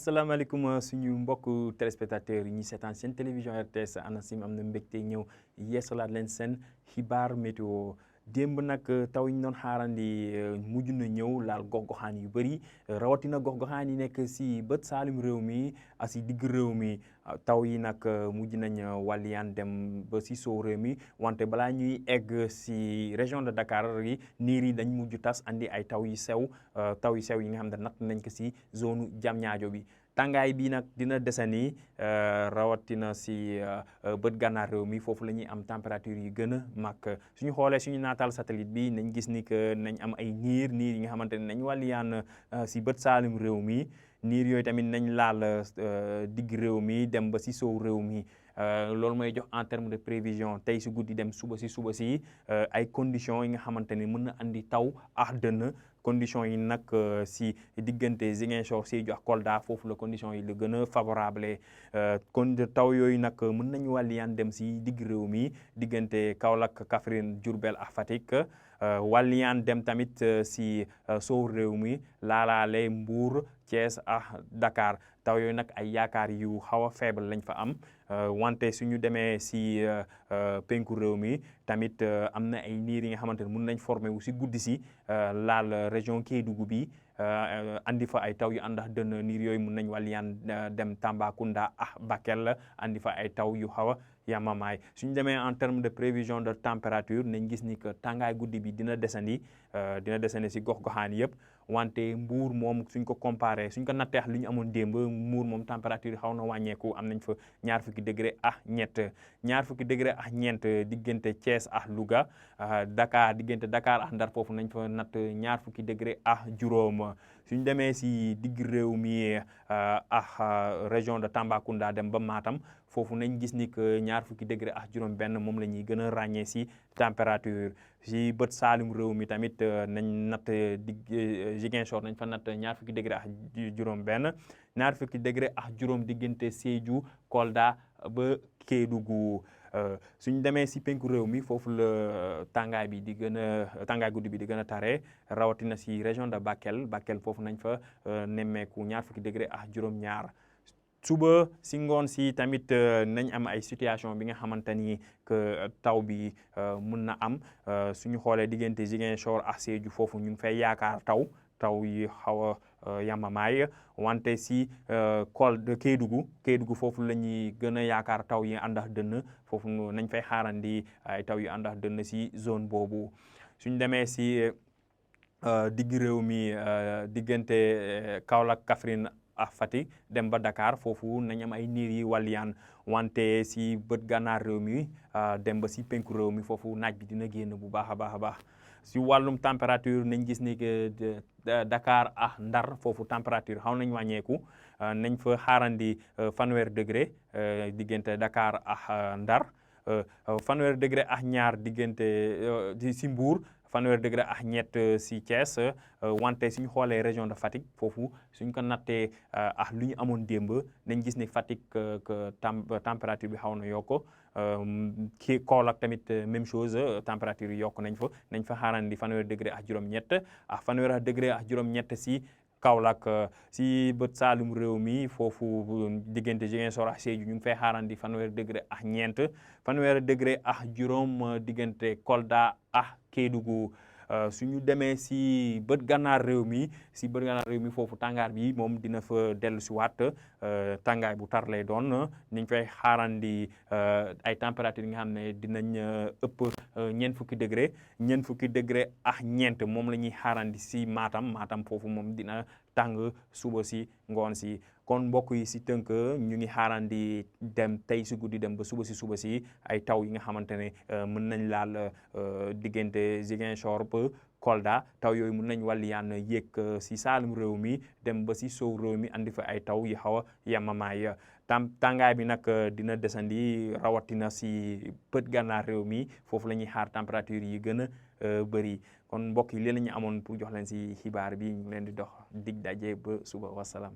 asalaamaaleykum suñu mbokk téléspectateurs yi ñuy seetaan seen télévision RTS ANACIM am na mbégte ñëw yeesalaat leen seen xibaar météo démb nag taw yi ñu doon xaarandi mujj na ñëw laal gox-goxaan yu bëri rawatina gox-goxaan yi nekk si bët saalum réew mi ak si digg réew mi taw yi nag mujj nañ wàlliyaan dem ba si soow réew mi wante balaa ñuy egg si région de Dakar yi niir yi dañ mujj tas andi ay taw yu sew yi nga xam ne natt nañ ko si zone Diamniadio bi tàngaay bi nag dina desani rawatina si bët gànnaar réew mi foofu la ñuy am température yi gën a mag suñu xoolee suñu naataal satellite bi nañ gis ni que nañ am ay niir yi nga xamante ne nañ wàlliyaan si bët saalum réew mi niir yooyu tamit nañ laal digg réew mi dem ba si sow réew mi loolu mooy jox en terme de prévision tey si guddi dem suba si ay conditions yi nga xamante ne mën na andi taw ak dënn conditions yi nag si diggante Ziguinchor Sédhiou ak Kolda foofu la conditions yi la gën a favorable kon taw yooyu nag mën nañu wàlliyaan dem si digg réew mi diggante Kaolack Kaffrine Diourbel ak Fatick wàlliyaan dem tamit si sow réew mi laalaale Mbour Thiès ak Dakar taw yooyu nag ay yaakaar yu xaw a faible lañ fa am wante suñu demee si penku réew mi tamit am na ay niir yi nga xamante ne mun nañ formé wu si guddi si laal région Kédougou bi andi fa ay taw yu ànd ak dënn niir yooyu mun nañ wàlliyaan dem Tambacounda ak Bakel andi fa ay taw yu xaw a yamamaay suñu demee en terme de prévision de température nañ gis ni que tàngaay guddi bi dina desandi si gox-goxaan yëpp wante Mbour moom suñ ko comparé suñ ko natteex li ñu amoon démb Mbour moom température yi xaw na wàññeeku am nañ fa ñaar fukki degré ak ñeent diggante Thiès ak Louga diggante Dakar ak Ndar foofu nañ fa natt ñaar fukki degré ak juróom suñ demee si digg réew mi ak région de Tambacounda dem ba Matam foofu nañ gis ni que ñaar fukki degré ak juróom benn moom la ñuy gën a ràññee si température si bët saalum réew mi tamit nañ natt Ziguinchor nañ fa natt ñaar fukki degré ak juróom benn ñaar fukki degré ak juróom diggante Sédhiou Kolda ba Kédougou suñ demee si penku réew mi foofu la tàngaay guddi bi di gën a tare rawatina si région de Bakel foofu nañ fa nemmeeku ñaar fukki degré ak juróom ñaar suba si ngoon si tamit nañ am ay situation bi nga xamante ni que taw bi mun na am suñu xoolee diggante Ziguinchor ak Sédhiou foofu ñu ngi fay yaakaar taw yi xaw a yamamaay wante si Kédougou foofu la ñuy gën a yaakaar taw yi ànd ak dënn foofu nañ fay xaarandi ay taw yi ànd ak dënn si zone boobu suñ demee si digg réew mi diggante Kaolack Kaffrine ak Fatick dem ba Dakar foofu nañ am ay niir yi wàlliyaan wante si bët gànnaar réew mi dem ba si penku réew mi foofu naaj bi dina génn bu baax a baax si wàllum température nañ gis ni que Dakar ak Ndar foofu température xaw nañ wàññeeku nañ fa xaarandi fanweer degré diggante Dakar ak Ndar fanweer degré ak ñaar diggante si Mbour fanweer degré ak ñett si Thiès wante suñu xoolee région de Fatick foofu suñ ko nattee ak lu ñu amoon démb nañ gis ni Fatick température bi xaw na yokk kii Kaolack tamit même chose température yi yokk nañ fa xaarandi fanweer degré ak juróom-ñett ak fanweer degré ak juróom-ñett si Kaolack si bët saalum réew mi foofu diggante Ziguinchor ak Sédhiou ñu ngi fay xaarandi fanweer degré ak ñeent fanweer degré ak juróom diggante Kolda ak Kédougou suñu demee si bët gànnaar réew mi foofu tàngaar bi moom dina fa dellu si waat tàngaay bu tar lay doon ni ñu fay xaarandi ay température yi nga xam ne dinañ ëpp ñeent fukki degré ak ñeent moom la ñuy xaarandi si Matam foofu moom dina tàng suba si ngoon si kon mbokk yi si tënk ñu ngi xaarandi dem tey si guddi dem ba suba si ay taw yi nga xamante ne mën nañ laal diggante Ziguinchor ba Kolda taw yooyu mën nañ wàlliyaan yéeg si saalum réew mi dem ba si sow réew mi andi fa ay taw yi xaw a yamamaay tàngaay bi nag dina desandi rawatina si bët gànnaar réew mi foofu la ñuy xaar température yi gën a bëri kon mbokk yi lii la ñu amoon pour jox leen si xibaar bi ñu leen di dox dig daje ba suba wasalaam